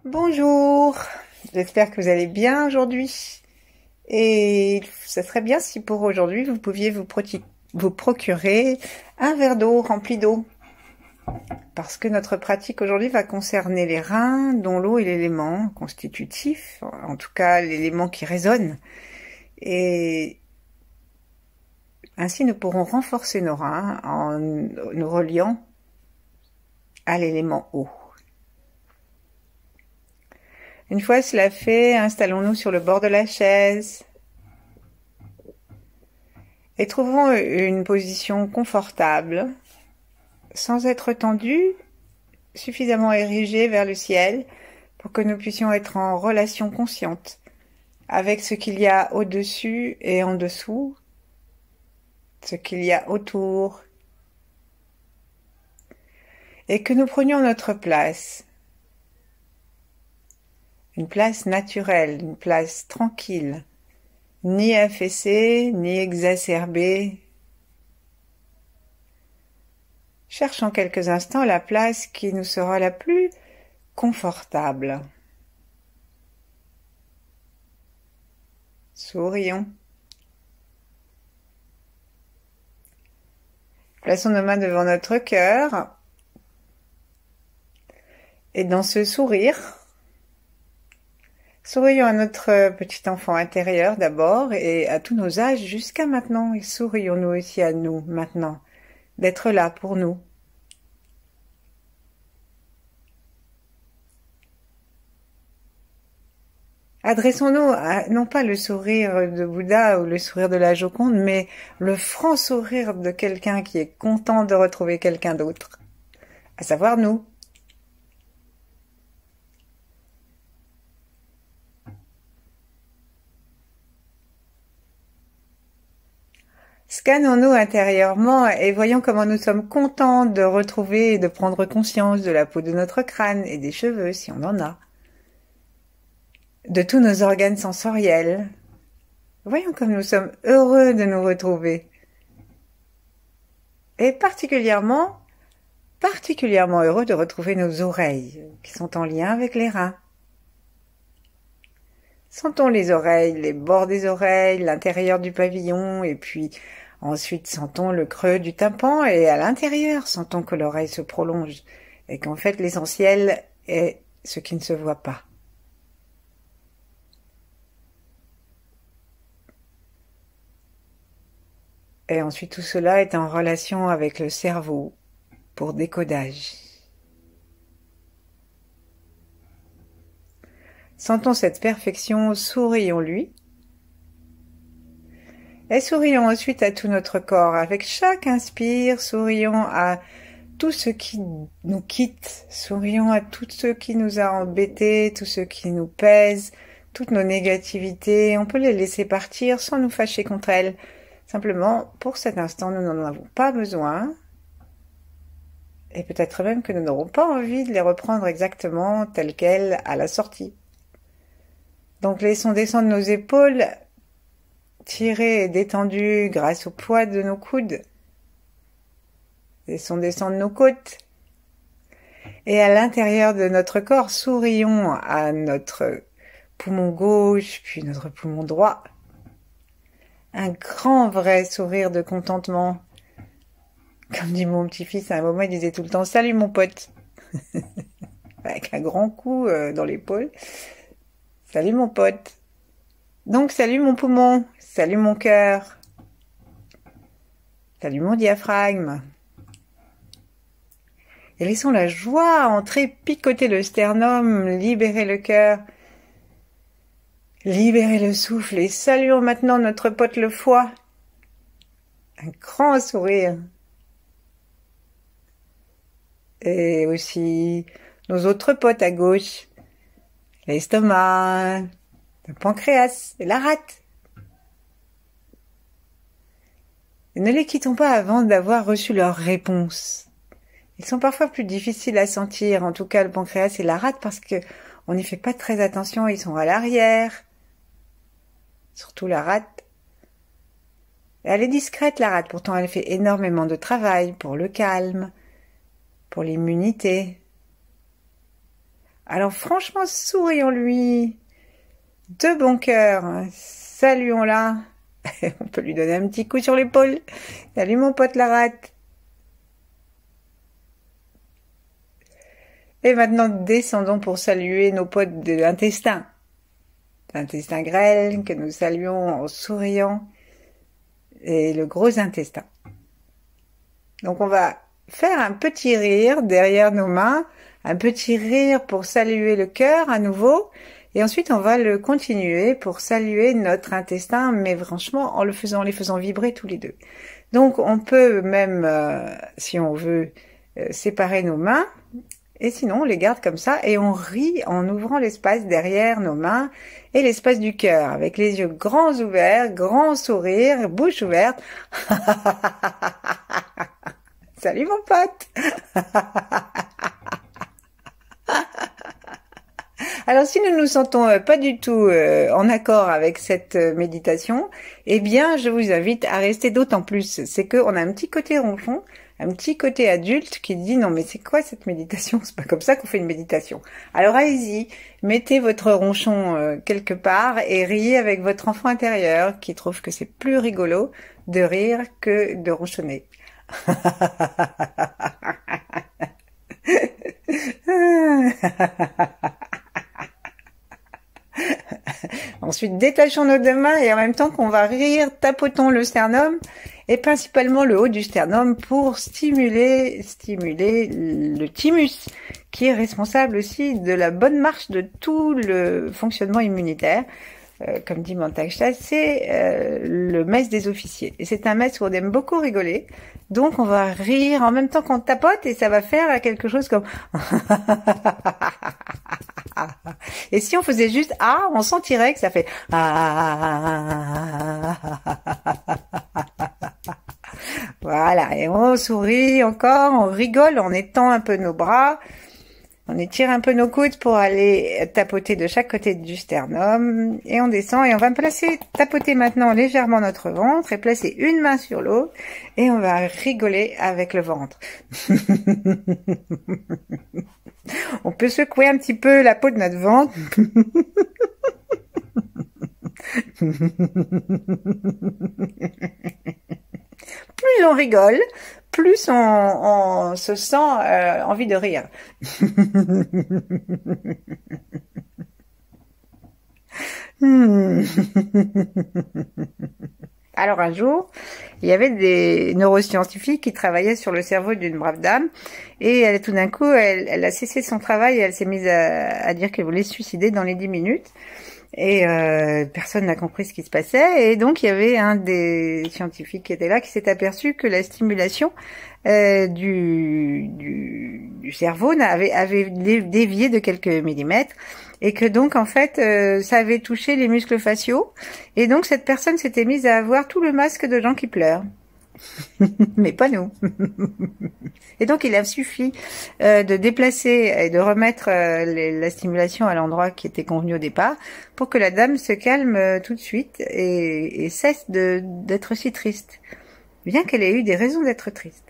Bonjour, j'espère que vous allez bien aujourd'hui. Et ça serait bien si pour aujourd'hui vous pouviez vous procurer un verre d'eau rempli d'eau. Parce que notre pratique aujourd'hui va concerner les reins, dont l'eau est l'élément constitutif, en tout cas l'élément qui résonne. Et ainsi nous pourrons renforcer nos reins en nous reliant à l'élément eau. Une fois cela fait, installons-nous sur le bord de la chaise et trouvons une position confortable, sans être tendu, suffisamment érigé vers le ciel pour que nous puissions être en relation consciente avec ce qu'il y a au-dessus et en dessous, ce qu'il y a autour, et que nous prenions notre place. Une place naturelle, une place tranquille, ni affaissée, ni exacerbée. Cherchons quelques instants la place qui nous sera la plus confortable. Sourions. Plaçons nos mains devant notre cœur. Et dans ce sourire, sourions à notre petit enfant intérieur d'abord et à tous nos âges jusqu'à maintenant. Et sourions nous aussi à nous maintenant, d'être là pour nous. Adressons-nous à, non pas le sourire de Bouddha ou le sourire de la Joconde, mais le franc sourire de quelqu'un qui est content de retrouver quelqu'un d'autre, à savoir nous. Scannons-nous intérieurement et voyons comment nous sommes contents de retrouver et de prendre conscience de la peau de notre crâne et des cheveux, si on en a, de tous nos organes sensoriels. Voyons comme nous sommes heureux de nous retrouver. Et particulièrement heureux de retrouver nos oreilles, qui sont en lien avec les reins. Sentons les oreilles, les bords des oreilles, l'intérieur du pavillon, et puis ensuite sentons le creux du tympan, et à l'intérieur, sentons que l'oreille se prolonge, et qu'en fait l'essentiel est ce qui ne se voit pas. Et ensuite tout cela est en relation avec le cerveau pour décodage. Sentons cette perfection, sourions-lui. Et sourions ensuite à tout notre corps. Avec chaque inspire, sourions à tout ce qui nous quitte. Sourions à tout ce qui nous a embêtés, tout ce qui nous pèse, toutes nos négativités. On peut les laisser partir sans nous fâcher contre elles. Simplement, pour cet instant, nous n'en avons pas besoin. Et peut-être même que nous n'aurons pas envie de les reprendre exactement telles quelles à la sortie. Donc laissons descendre nos épaules, tirées et détendues grâce au poids de nos coudes. Laissons descendre nos côtes. Et à l'intérieur de notre corps, sourions à notre poumon gauche, puis notre poumon droit. Un grand vrai sourire de contentement. Comme dit mon petit-fils, à un moment, il disait tout le temps « Salut mon pote !» Avec un grand coup dans l'épaule. « Salut mon pote !» Donc, salut mon poumon, salut mon cœur, salut mon diaphragme. Et laissons la joie entrer, picoter le sternum, libérer le cœur, libérer le souffle et saluons maintenant notre pote le foie. Un grand sourire. Et aussi nos autres potes à gauche, l'estomac, le pancréas et la rate. Et ne les quittons pas avant d'avoir reçu leur réponse. Ils sont parfois plus difficiles à sentir, en tout cas le pancréas et la rate, parce que on n'y fait pas très attention, ils sont à l'arrière. Surtout la rate. Et elle est discrète la rate, pourtant elle fait énormément de travail pour le calme, pour l'immunité. Alors franchement, sourions-lui de bon cœur, saluons-la. On peut lui donner un petit coup sur l'épaule. Salut mon pote la rate. Et maintenant, descendons pour saluer nos potes de l'intestin. L'intestin grêle, que nous saluons en souriant. Et le gros intestin. Donc on va faire un petit rire derrière nos mains. Un petit rire pour saluer le cœur à nouveau. Et ensuite, on va le continuer pour saluer notre intestin, mais franchement, en les faisant vibrer tous les deux. Donc, on peut même, si on veut, séparer nos mains. Et sinon, on les garde comme ça et on rit en ouvrant l'espace derrière nos mains et l'espace du cœur, avec les yeux grands ouverts, grand sourire, bouche ouverte. Salut mon pote. Alors si nous nous sentons pas du tout en accord avec cette méditation, eh bien je vous invite à rester d'autant plus. C'est qu'on a un petit côté ronchon, un petit côté adulte qui dit non mais c'est quoi cette méditation? C'est pas comme ça qu'on fait une méditation. Alors allez-y, mettez votre ronchon quelque part et riez avec votre enfant intérieur qui trouve que c'est plus rigolo de rire que de ronchonner. Ensuite, détachons nos deux mains et en même temps qu'on va rire, tapotons le sternum et principalement le haut du sternum pour stimuler le thymus qui est responsable aussi de la bonne marche de tout le fonctionnement immunitaire. Comme dit Mantak-Chia, c'est le mess des officiers. Et c'est un mess où on aime beaucoup rigoler. Donc on va rire en même temps qu'on tapote et ça va faire quelque chose comme... Et si on faisait juste ah, on sentirait que ça fait ah. Voilà, et on sourit encore, on rigole, on étend un peu nos bras, on étire un peu nos coudes pour aller tapoter de chaque côté du sternum, et on descend, et on va tapoter maintenant légèrement notre ventre, et placer une main sur l'autre, et on va rigoler avec le ventre. On peut secouer un petit peu la peau de notre ventre. Plus on rigole, plus on se sent envie de rire. Alors un jour, il y avait des neuroscientifiques qui travaillaient sur le cerveau d'une brave dame et tout d'un coup, elle a cessé son travail et elle s'est mise à dire qu'elle voulait se suicider dans les 10 minutes. Et personne n'a compris ce qui se passait. Et donc, il y avait un des scientifiques qui était là qui s'est aperçu que la stimulation du cerveau avait dévié de quelques millimètres. Et que donc, en fait, ça avait touché les muscles faciaux. Et donc, cette personne s'était mise à avoir tout le masque de gens qui pleurent. Mais pas nous. Et donc il a suffi de déplacer et de remettre la stimulation à l'endroit qui était convenu au départ pour que la dame se calme tout de suite et cesse d'être si triste, bien qu'elle ait eu des raisons d'être triste.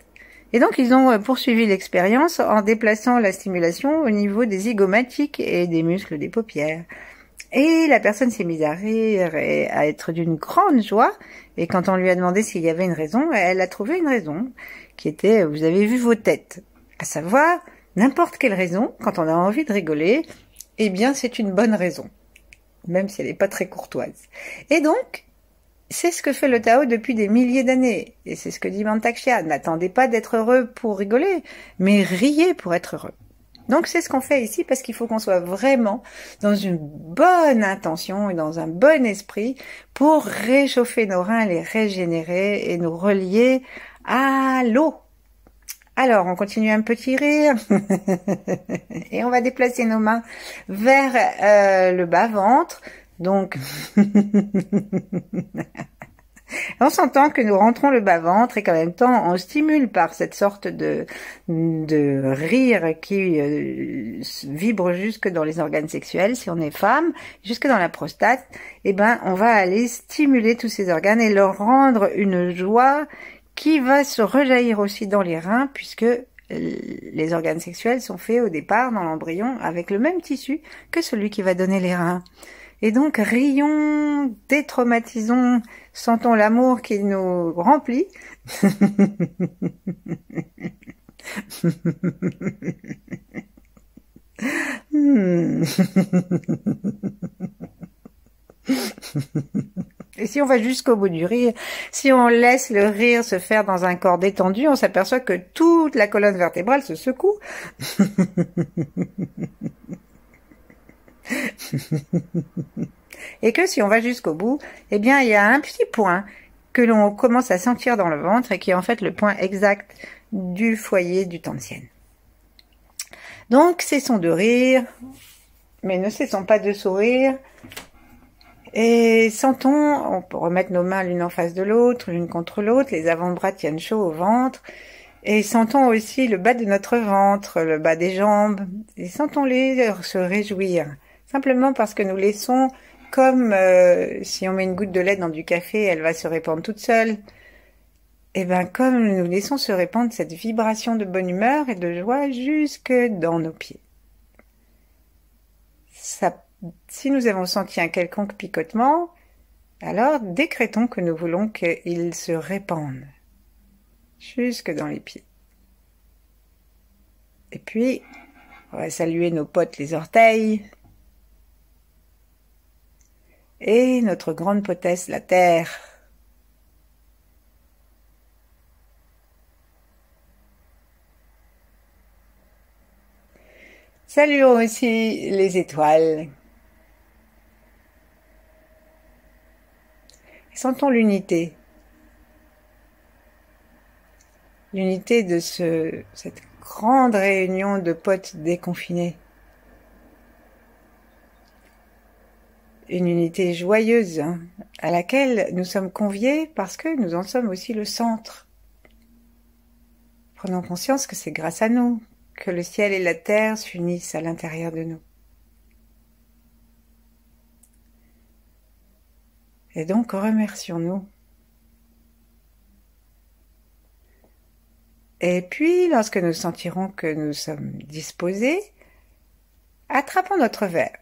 Et donc ils ont poursuivi l'expérience en déplaçant la stimulation au niveau des zygomatiques et des muscles des paupières. Et la personne s'est mise à rire et à être d'une grande joie. Et quand on lui a demandé s'il y avait une raison, elle a trouvé une raison qui était, vous avez vu vos têtes. À savoir, n'importe quelle raison, quand on a envie de rigoler, eh bien c'est une bonne raison. Même si elle n'est pas très courtoise. Et donc, c'est ce que fait le Tao depuis des milliers d'années. Et c'est ce que dit Mantak-Chia. N'attendez pas d'être heureux pour rigoler, mais riez pour être heureux. Donc c'est ce qu'on fait ici parce qu'il faut qu'on soit vraiment dans une bonne intention et dans un bon esprit pour réchauffer nos reins, les régénérer et nous relier à l'eau. Alors on continue un petit rire et on va déplacer nos mains vers le bas-ventre. Donc on s'entend que nous rentrons le bas-ventre et qu'en même temps on stimule par cette sorte de rire qui vibre jusque dans les organes sexuels, si on est femme, jusque dans la prostate, eh ben on va aller stimuler tous ces organes et leur rendre une joie qui va se rejaillir aussi dans les reins puisque les organes sexuels sont faits au départ dans l'embryon avec le même tissu que celui qui va donner les reins. Et donc, rions, détraumatisons, sentons l'amour qui nous remplit. Et si on va jusqu'au bout du rire, si on laisse le rire se faire dans un corps détendu, on s'aperçoit que toute la colonne vertébrale se secoue. Et que si on va jusqu'au bout, eh bien, il y a un petit point que l'on commence à sentir dans le ventre et qui est en fait le point exact du foyer du Tantian. Donc, cessons de rire, mais ne cessons pas de sourire. Et sentons, on peut remettre nos mains l'une en face de l'autre, l'une contre l'autre, les avant-bras tiennent chaud au ventre. Et sentons aussi le bas de notre ventre, le bas des jambes. Et sentons-les se réjouir. Simplement parce que nous laissons, comme si on met une goutte de lait dans du café, elle va se répandre toute seule. Et bien comme nous laissons se répandre cette vibration de bonne humeur et de joie jusque dans nos pieds. Si nous avons senti un quelconque picotement, alors décrétons que nous voulons qu'il se répande jusque dans les pieds. Et puis, on va saluer nos potes les orteils et notre grande potesse la terre. Saluons aussi les étoiles. Sentons l'unité. L'unité de cette grande réunion de potes déconfinés. Une unité joyeuse, hein, à laquelle nous sommes conviés parce que nous en sommes aussi le centre. Prenons conscience que c'est grâce à nous que le ciel et la terre s'unissent à l'intérieur de nous. Et donc remercions-nous. Et puis, lorsque nous sentirons que nous sommes disposés, attrapons notre verre.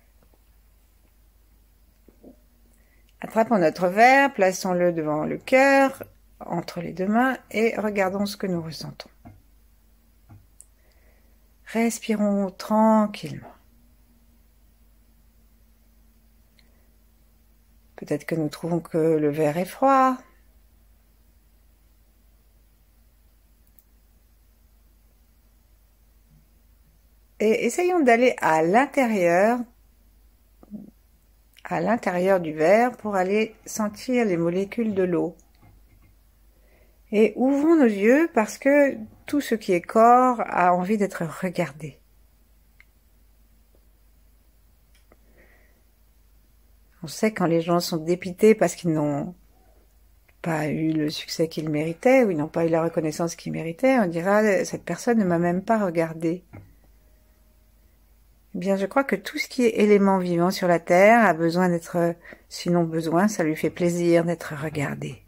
Attrapons notre verre, plaçons-le devant le cœur, entre les deux mains, et regardons ce que nous ressentons. Respirons tranquillement. Peut-être que nous trouvons que le verre est froid. Et essayons d'aller à l'intérieur du verre pour aller sentir les molécules de l'eau. Et ouvrons nos yeux parce que tout ce qui est corps a envie d'être regardé. On sait quand les gens sont dépités parce qu'ils n'ont pas eu le succès qu'ils méritaient ou ils n'ont pas eu la reconnaissance qu'ils méritaient, on dira « cette personne ne m'a même pas regardé ». Eh bien, je crois que tout ce qui est élément vivant sur la Terre a besoin d'être, sinon besoin, ça lui fait plaisir d'être regardé.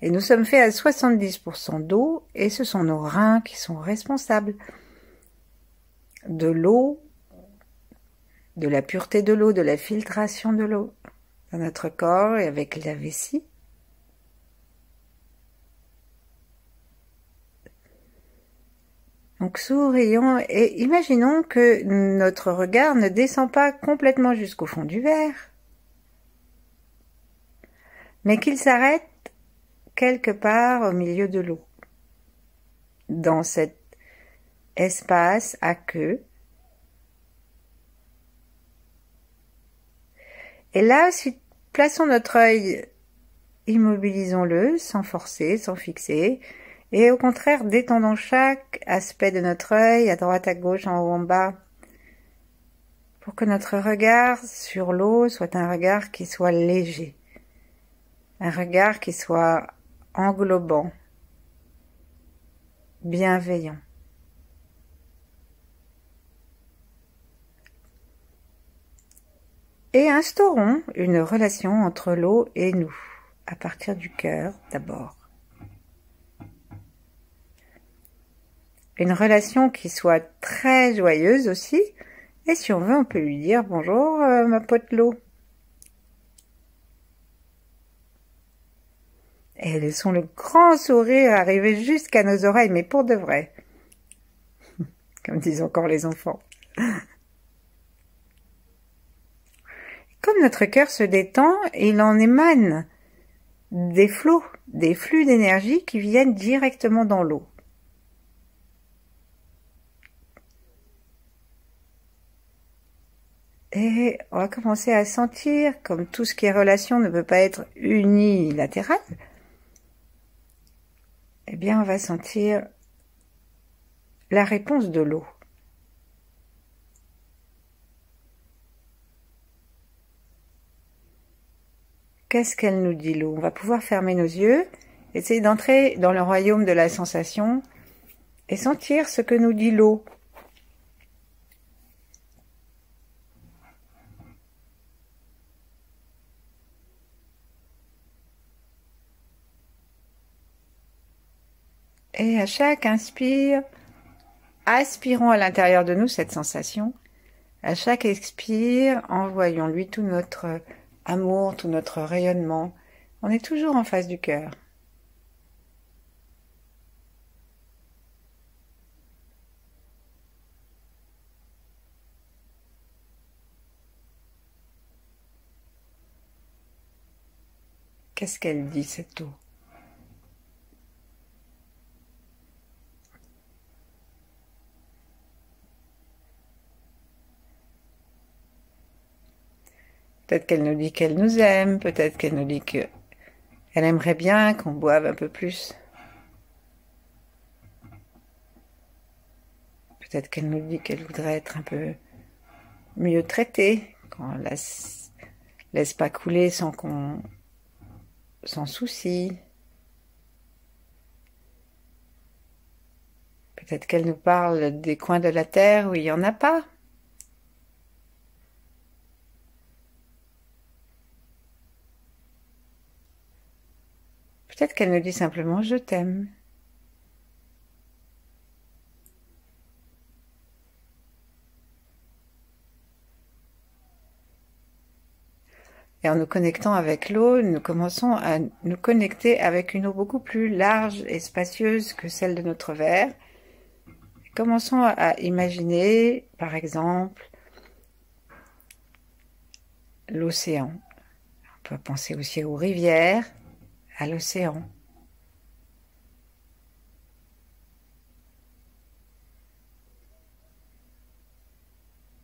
Et nous sommes faits à 70% d'eau, et ce sont nos reins qui sont responsables de l'eau, de la pureté de l'eau, de la filtration de l'eau dans notre corps et avec la vessie. Donc sourions et imaginons que notre regard ne descend pas complètement jusqu'au fond du verre, mais qu'il s'arrête quelque part au milieu de l'eau, dans cet espace à queue. Et là, si plaçons notre œil, immobilisons-le sans forcer, sans fixer, et au contraire, détendons chaque aspect de notre œil, à droite, à gauche, en haut, en bas, pour que notre regard sur l'eau soit un regard qui soit léger, un regard qui soit englobant, bienveillant. Et instaurons une relation entre l'eau et nous, à partir du cœur d'abord. une relation qui soit très joyeuse aussi. Et si on veut, on peut lui dire bonjour ma pote l'eau. Et laissons le grand sourire arriver jusqu'à nos oreilles, mais pour de vrai. Comme disent encore les enfants. Comme notre cœur se détend, il en émane des flots, des flux d'énergie qui viennent directement dans l'eau. Et on va commencer à sentir, comme tout ce qui est relation ne peut pas être unilatéral, eh bien on va sentir la réponse de l'eau. Qu'est-ce qu'elle nous dit l'eau? On va pouvoir fermer nos yeux, essayer d'entrer dans le royaume de la sensation et sentir ce que nous dit l'eau. Et à chaque inspire, aspirons à l'intérieur de nous cette sensation. À chaque expire, envoyons-lui tout notre amour, tout notre rayonnement. On est toujours en face du cœur. Qu'est-ce qu'elle dit, cette eau? Peut-être qu'elle nous dit qu'elle nous aime, peut-être qu'elle nous dit qu'elle aimerait bien qu'on boive un peu plus. Peut-être qu'elle nous dit qu'elle voudrait être un peu mieux traitée, qu'on laisse pas couler sans qu'on s'en soucie. Peut-être qu'elle nous parle des coins de la terre où il n'y en a pas. Peut-être qu'elle nous dit simplement « je t'aime ». Et en nous connectant avec l'eau, nous commençons à nous connecter avec une eau beaucoup plus large et spacieuse que celle de notre verre. Commençons à imaginer, par exemple, l'océan. On peut penser aussi aux rivières, à l'océan.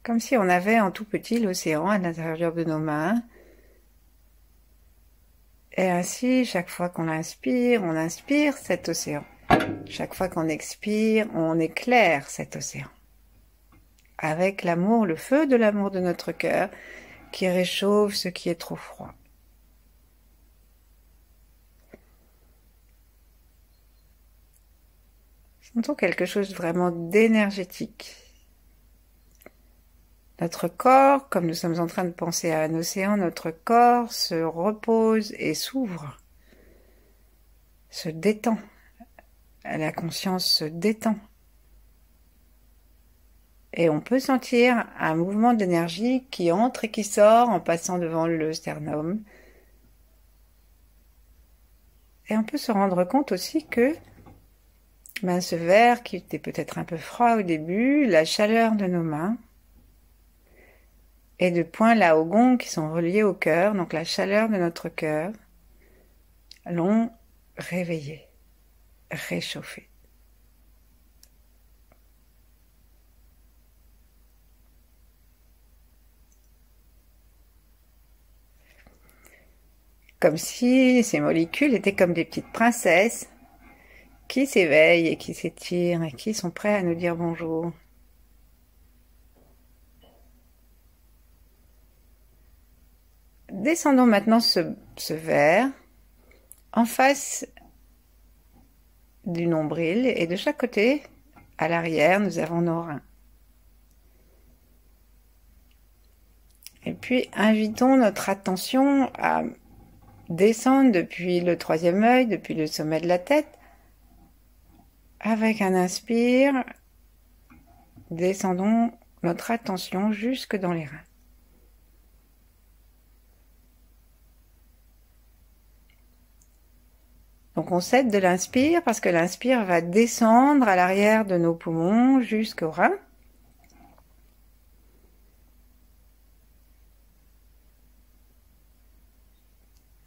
Comme si on avait en tout petit l'océan à l'intérieur de nos mains. Et ainsi, chaque fois qu'on inspire, on inspire cet océan. Chaque fois qu'on expire, on éclaire cet océan. Avec l'amour, le feu de l'amour de notre cœur qui réchauffe ce qui est trop froid. Sentons quelque chose vraiment d'énergétique. Notre corps, comme nous sommes en train de penser à un océan, notre corps se repose et s'ouvre, se détend. La conscience se détend. Et on peut sentir un mouvement d'énergie qui entre et qui sort en passant devant le sternum. Et on peut se rendre compte aussi que ce verre qui était peut-être un peu froid au début, la chaleur de nos mains, et de points là au gong qui sont reliés au cœur, donc la chaleur de notre cœur, l'ont réveillé, réchauffé. Comme si ces molécules étaient comme des petites princesses qui s'éveillent et qui s'étirent et qui sont prêts à nous dire bonjour. Descendons maintenant ce verre en face du nombril et de chaque côté, à l'arrière, nous avons nos reins. Et puis, invitons notre attention à descendre depuis le troisième œil, depuis le sommet de la tête, Avec un inspire, descendons notre attention jusque dans les reins. Donc on cède de l'inspire parce que l'inspire va descendre à l'arrière de nos poumons jusqu'aux reins.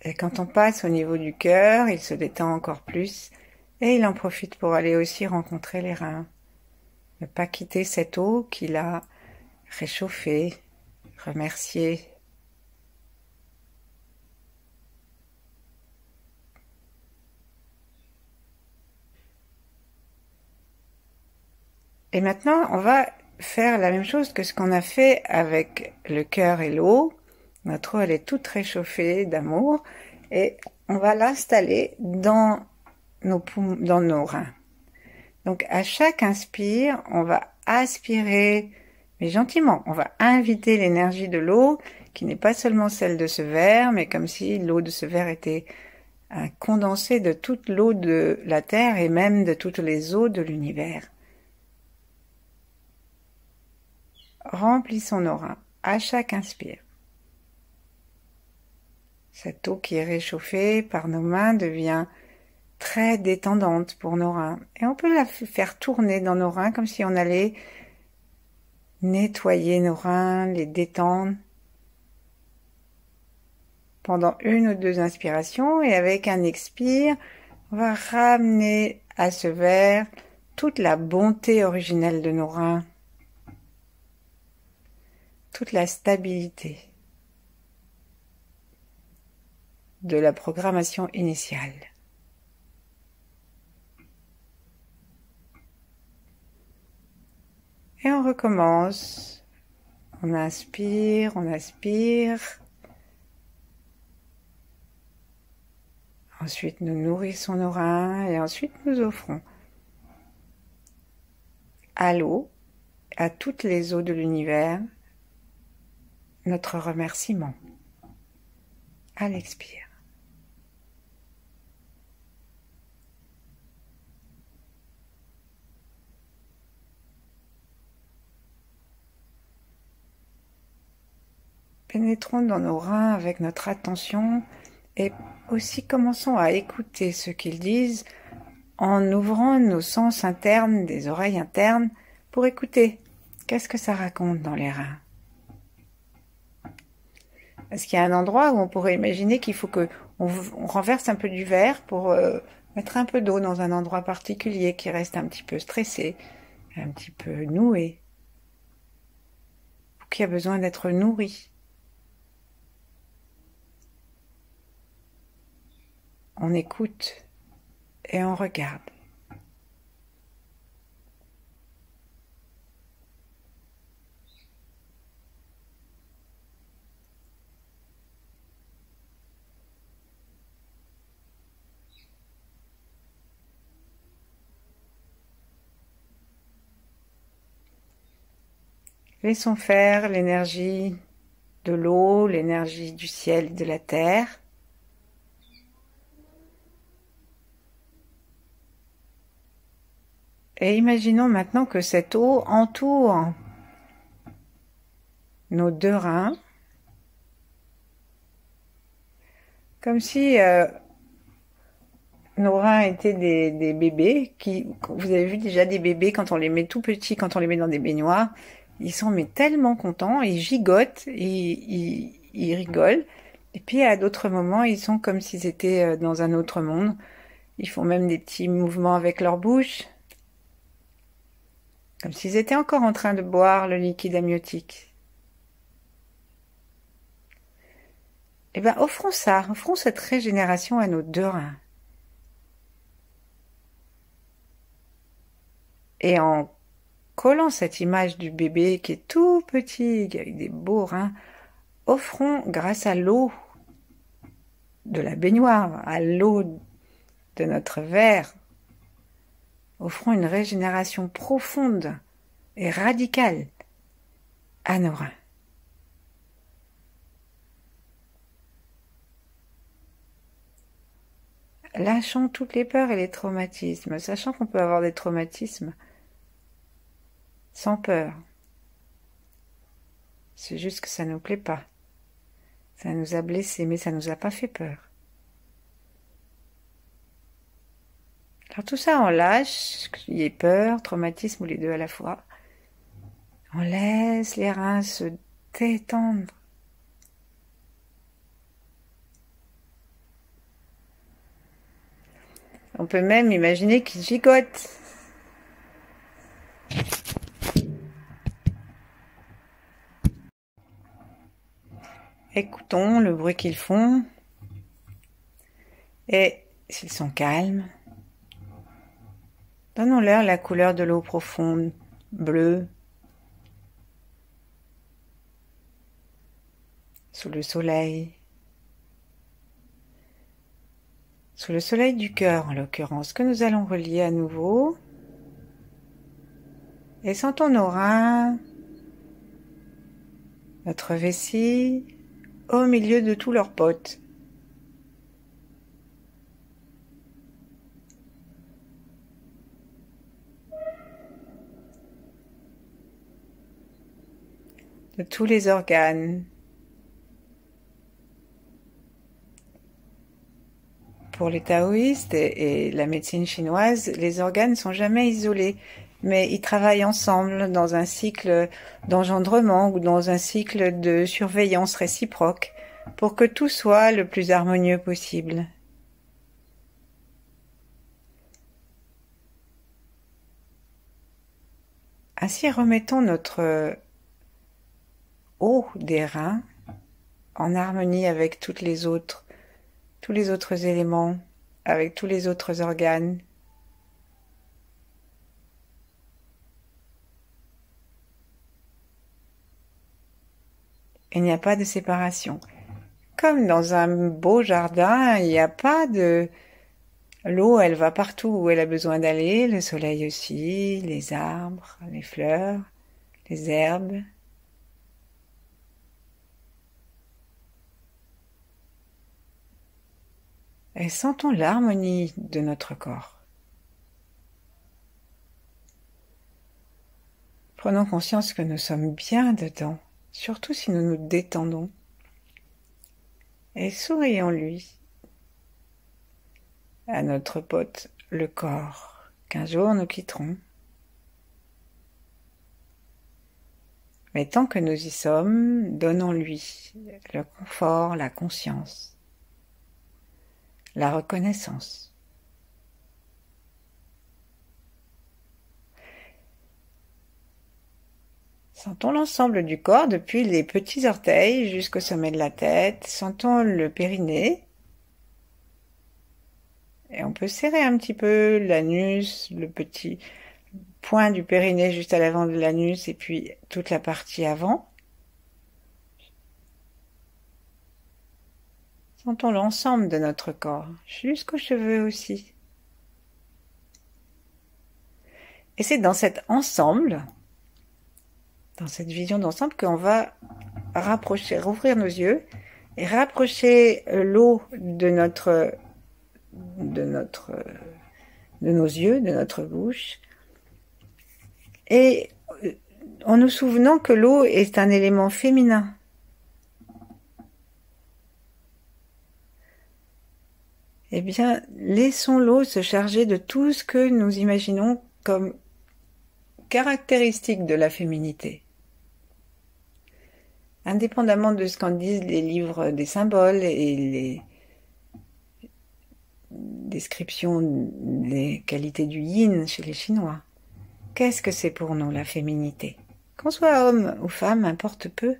Et quand on passe au niveau du cœur, il se détend encore plus et il en profite pour aller aussi rencontrer les reins. Ne pas quitter cette eau qu'il a réchauffée, remerciée. Et maintenant, on va faire la même chose que ce qu'on a fait avec le cœur et l'eau. Notre eau, elle est toute réchauffée d'amour et on va l'installer dans nos reins. Donc à chaque inspire, on va aspirer, mais gentiment, on va inviter l'énergie de l'eau, qui n'est pas seulement celle de ce verre, mais comme si l'eau de ce verre était un condensé de toute l'eau de la Terre et même de toutes les eaux de l'univers. Remplissons nos reins à chaque inspire. Cette eau qui est réchauffée par nos mains devient très détendante pour nos reins. Et on peut la faire tourner dans nos reins comme si on allait nettoyer nos reins, les détendre pendant 1 ou 2 inspirations. Et avec un expire, on va ramener à ce verre toute la bonté originelle de nos reins, toute la stabilité de la programmation initiale. Et on recommence. On inspire, on aspire. Ensuite, nous nourrissons nos reins et ensuite nous offrons à l'eau, à toutes les eaux de l'univers, notre remerciement. À l'expire. Pénétrons dans nos reins avec notre attention et aussi commençons à écouter ce qu'ils disent en ouvrant nos sens internes, des oreilles internes, pour écouter. Qu'est-ce que ça raconte dans les reins? Est-ce qu'il y a un endroit où on pourrait imaginer qu'il faut que on renverse un peu du verre pour mettre un peu d'eau dans un endroit particulier qui reste un petit peu stressé, un petit peu noué, ou qui a besoin d'être nourri? On écoute et on regarde. Laissons faire l'énergie de l'eau, l'énergie du ciel et de la terre. Et imaginons maintenant que cette eau entoure nos 2 reins, comme si nos reins étaient des bébés vous avez vu déjà des bébés quand on les met tout petits, quand on les met dans des baignoires, ils sont mais tellement contents, ils gigotent, ils rigolent. Et puis à d'autres moments, ils sont comme s'ils étaient dans un autre monde. Ils font même des petits mouvements avec leur bouche, comme s'ils étaient encore en train de boire le liquide amniotique. Eh bien, offrons cette régénération à nos 2 reins. Et en collant cette image du bébé qui est tout petit, avec des beaux reins, offrons grâce à l'eau de la baignoire, à l'eau de notre verre, offrons une régénération profonde et radicale à nos reins. Lâchons toutes les peurs et les traumatismes, sachant qu'on peut avoir des traumatismes sans peur. C'est juste que ça nous plaît pas. Ça nous a blessés, mais ça nous a pas fait peur. Alors tout ça, on lâche, qu'il y ait peur, traumatisme ou les deux à la fois. On laisse les reins se détendre. On peut même imaginer qu'ils gigotent. Écoutons le bruit qu'ils font. Et s'ils sont calmes, donnons-leur la couleur de l'eau profonde, bleue, sous le soleil du cœur en l'occurrence, que nous allons relier à nouveau. Et sentons nos reins, notre vessie, au milieu de tous leurs potes. De tous les organes. Pour les taoïstes et la médecine chinoise, les organes ne sont jamais isolés, mais ils travaillent ensemble dans un cycle d'engendrement ou dans un cycle de surveillance réciproque pour que tout soit le plus harmonieux possible. Ainsi, remettons notre eau des reins en harmonie avec tous les autres éléments, avec tous les autres organes. Il n'y a pas de séparation. Comme dans un beau jardin, il n'y a pas de... L'eau, elle va partout où elle a besoin d'aller, le soleil aussi, les arbres, les fleurs, les herbes. Et sentons l'harmonie de notre corps. Prenons conscience que nous sommes bien dedans, surtout si nous nous détendons. Et sourions-lui, à notre pote, le corps, qu'un jour nous quitterons. Mais tant que nous y sommes, donnons-lui le confort, la conscience, la reconnaissance. Sentons l'ensemble du corps depuis les petits orteils jusqu'au sommet de la tête. Sentons le périnée. Et on peut serrer un petit peu l'anus, le petit point du périnée juste à l'avant de l'anus et puis toute la partie avant. Sentons l'ensemble de notre corps, jusqu'aux cheveux aussi. Et c'est dans cet ensemble, dans cette vision d'ensemble, qu'on va rapprocher, rouvrir nos yeux et rapprocher l'eau de nos yeux, de notre bouche, et en nous souvenant que l'eau est un élément féminin. Eh bien, laissons l'eau se charger de tout ce que nous imaginons comme caractéristique de la féminité. Indépendamment de ce qu'en disent les livres des symboles et les descriptions des qualités du yin chez les Chinois. Qu'est-ce que c'est pour nous la féminité? Qu'on soit homme ou femme, importe peu.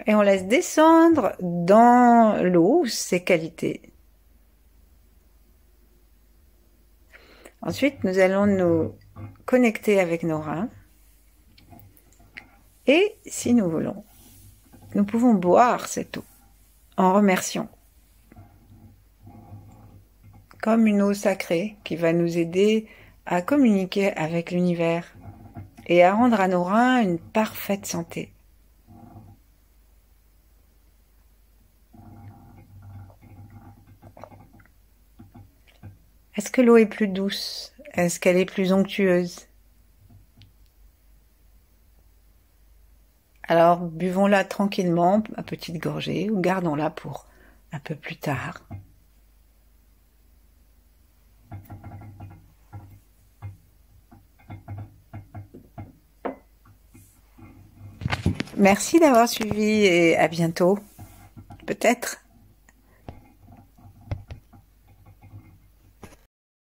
Et on laisse descendre dans l'eau ces qualités. Ensuite, nous allons nous connecter avec nos reins. Et si nous voulons, nous pouvons boire cette eau en remerciant. Comme une eau sacrée qui va nous aider à communiquer avec l'univers et à rendre à nos reins une parfaite santé. Est-ce que l'eau est plus douce? Est-ce qu'elle est plus onctueuse? Alors buvons-la tranquillement, à petite gorgée, ou gardons-la pour un peu plus tard. Merci d'avoir suivi et à bientôt, peut-être.